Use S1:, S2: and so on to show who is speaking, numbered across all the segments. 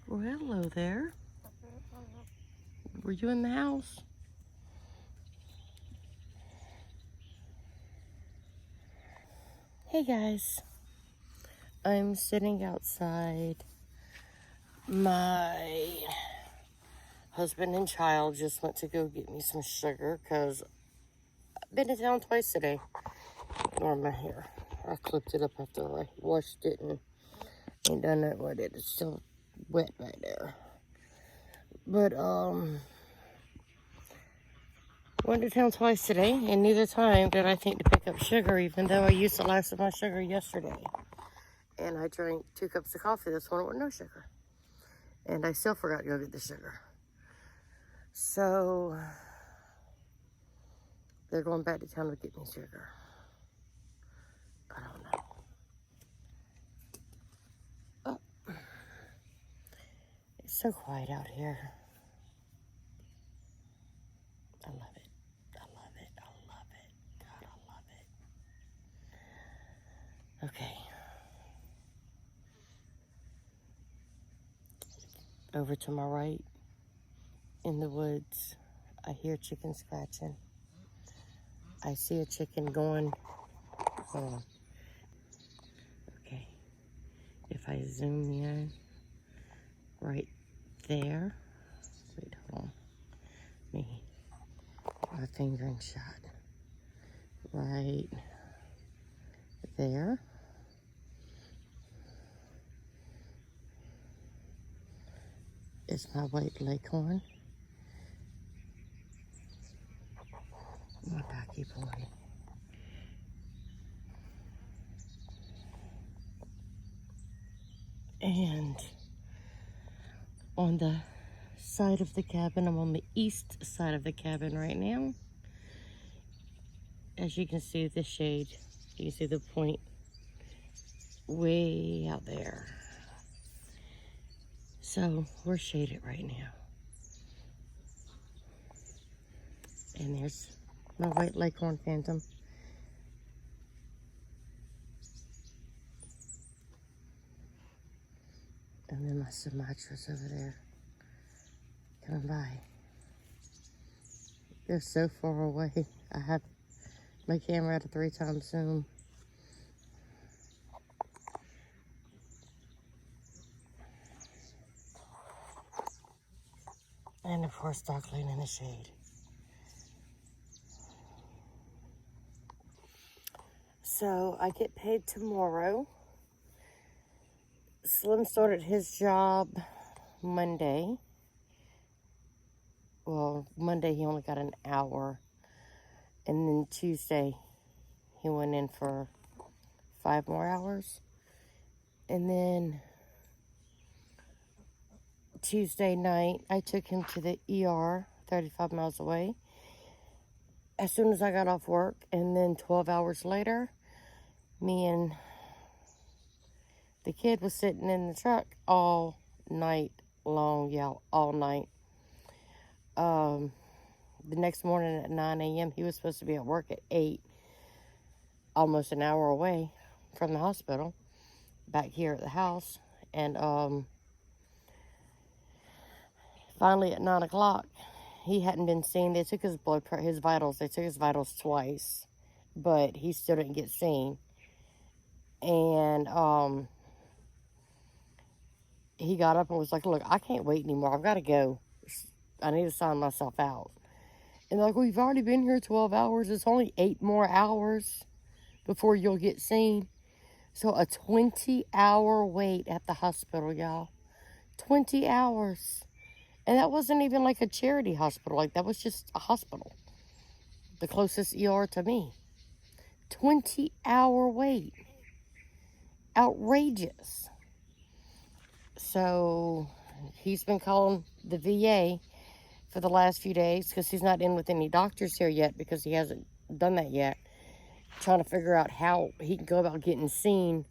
S1: Well, hello there. Were you in the house? Hey guys, I'm sitting outside. My husband and child just went to go get me some sugar because I've been to town twice today. Ignore my hair. I clipped it up after I washed it and ain't done that with it. It's still wet right there. But, went to town twice today, and neither time did I think to pick up sugar, even though I used the last of my sugar yesterday. And I drank 2 cups of coffee this morning with no sugar. And I still forgot to go get the sugar. So, they're going back to town to get me sugar. I don't know. Oh. It's so quiet out here. I love it. I love it. I love it. God, I love it. Okay. Over to my right, in the woods, I hear chickens scratching. I see a chicken going. Hold on. Okay. If I zoom in, right there. Wait, hold on. Me. My fingering shot. Right there. Is my white leghorn. My cocky boy. And on the side of the cabin, I'm on the east side of the cabin right now. As you can see, the shade, you can see the point way out there. So we're shaded right now. And there's my white leghorn phantom. And then my Sumatras over there coming by. They're so far away. I have my camera at a 3x zoom. And of course, duckling in the shade. So I get paid tomorrow. Slim started his job Monday. Well, Monday he only got an hour. And then Tuesday he went in for 5 more hours. And then Tuesday night I took him to the ER 35 miles away as soon as I got off work. And then 12 hours later, me and the kid was sitting in the truck all night long, all night. The next morning at 9 a.m., he was supposed to be at work at 8, almost an hour away from the hospital, back here at the house. And finally at 9 o'clock, he hadn't been seen. They took his his vitals. They took his vitals twice, but he still didn't get seen. And he got up and was like, look, I can't wait anymore. I've got to go. I need to sign myself out. And they're like, well, you've already been here 12 hours. It's only 8 more hours before you'll get seen. So a 20-hour wait at the hospital, y'all. 20 hours. And that wasn't even like a charity hospital. Like, that was just a hospital. The closest ER to me. 20-hour wait. Outrageous. So he's been calling the VA for the last few days because he's not in with any doctors here yet because he hasn't done that yet. Trying to figure out how he can go about getting seen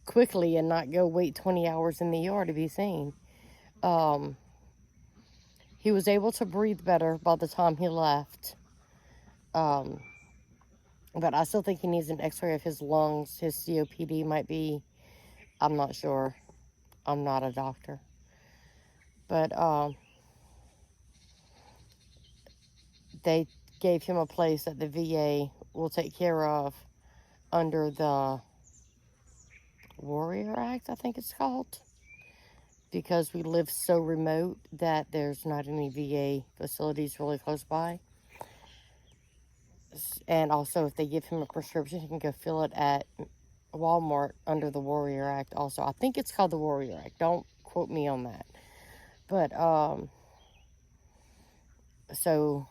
S1: quickly and not go wait 20 hours in the ER to be seen. He was able to breathe better by the time he left. But I still think he needs an x-ray of his lungs. His COPD might be, I'm not sure. I'm not a doctor. But they gave him a place that the VA will take care of under the Warrior Act, I think it's called, because we live so remote that there's not any VA facilities really close by. And also, if they give him a prescription, he can go fill it at Walmart under the Warrior Act also. I think it's called the Warrior Act. Don't quote me on that. But, so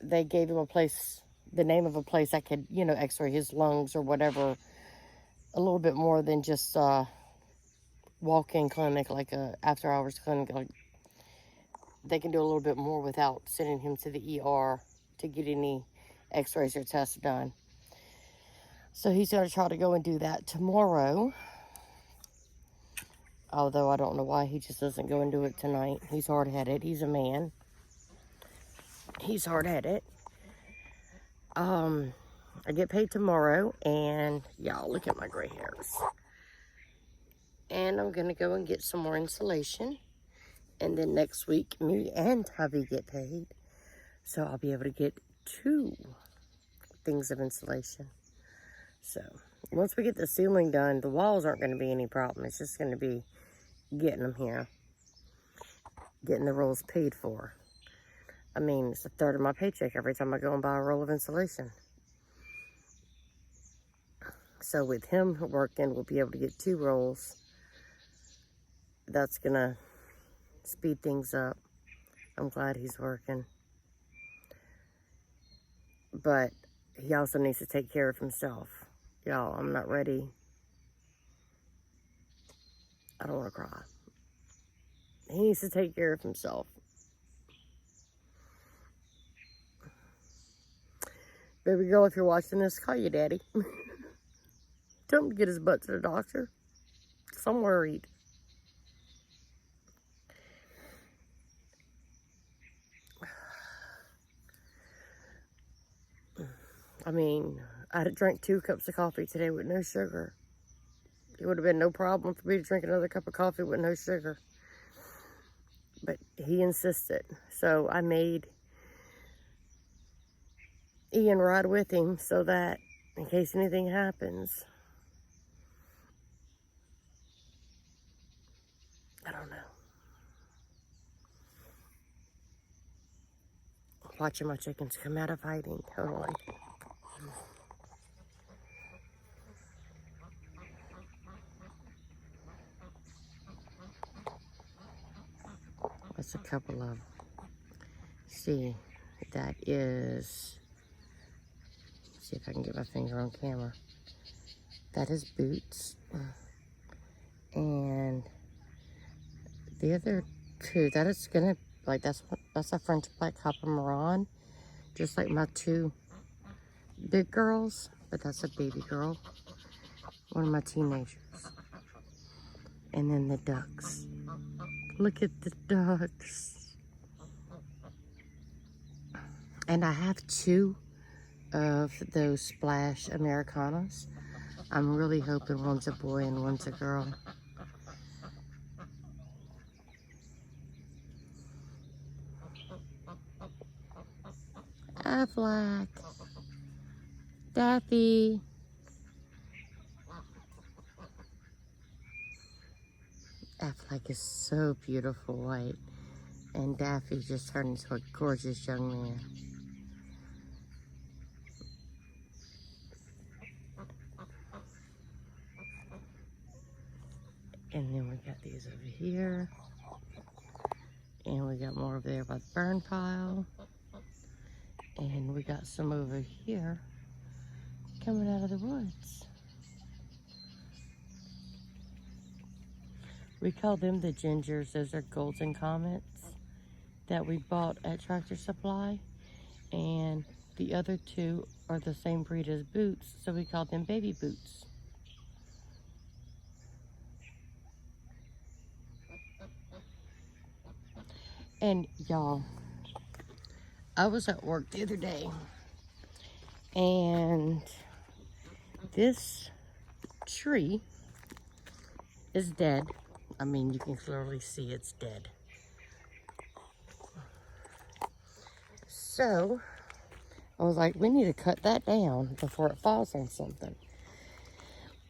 S1: they gave him a place, the name of a place that could, x-ray his lungs or whatever, a little bit more than just walk-in clinic, like a after-hours clinic. Like, they can do a little bit more without sending him to the ER to get any x-rays or tests done. So he's going to try to go and do that tomorrow. Although I don't know why he just doesn't go and do it tonight. He's hard-headed. He's a man. He's hard-headed. I get paid tomorrow, and y'all, look at my gray hairs. And I'm going to go and get some more insulation. And then next week, me and Tabby get paid. So I'll be able to get 2 things of insulation. So once we get the ceiling done, the walls aren't going to be any problem. It's just going to be getting them here. Getting the rolls paid for. I mean, it's a third of my paycheck every time I go and buy a roll of insulation. So with him working, we'll be able to get 2 rolls. That's going to speed things up. I'm glad he's working. But he also needs to take care of himself. Y'all, I'm not ready. I don't want to cry. He needs to take care of himself. Baby girl, if you're watching this, call your daddy. Tell him to get his butt to the doctor. 'Cause I'm worried. I mean, I drank 2 cups of coffee today with no sugar. It would have been no problem for me to drink another cup of coffee with no sugar. But he insisted. So I made Ian ride with him so that in case anything happens, I don't know. Watching my chickens come out of hiding. Hold on. That's a couple of, see, that is, see if I can get my finger on camera. That is Boots. And the other 2, that is gonna, like, that's a French Black Copper Marron. Just like my 2 big girls, but that's a baby girl. One of my teenagers. And then the ducks. Look at the ducks. And I have 2 of those Splash Americanas. I'm really hoping one's a boy and one's a girl. Affleck. Daffy. Affleck is so beautiful white. And Daffy just turned into a gorgeous young man. And then we got these over here. And we got more over there by the burn pile. And we got some over here coming out of the woods. We call them the gingers. Those are golden comets that we bought at Tractor Supply. And the other 2 are the same breed as Boots, so we call them baby Boots. And y'all, I was at work the other day, and this tree is dead. I mean, you can clearly see it's dead. So, I was like, we need to cut that down before it falls on something.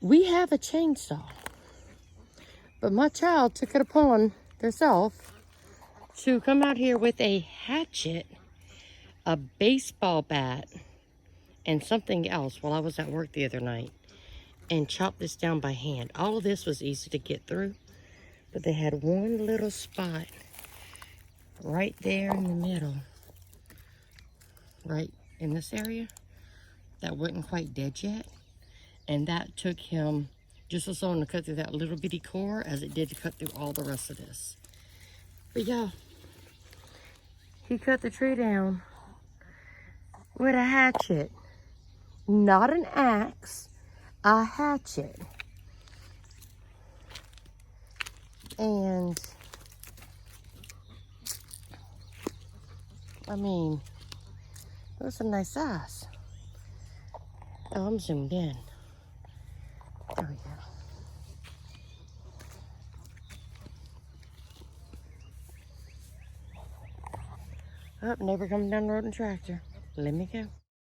S1: We have a chainsaw, but my child took it upon herself to come out here with a hatchet, a baseball bat, and something else while I was at work the other night, and chop this down by hand. All of this was easy to get through, but they had one little spot right there in the middle, right in this area, that wasn't quite dead yet, and that took him just as long to cut through that little bitty core as it did to cut through all the rest of this. But yeah, he cut the tree down with a hatchet. Not an axe, a hatchet. And, I mean, it was a nice size. Oh, I'm zoomed in. There we go. Oh, neighbor coming down the road in tractor. Let me go.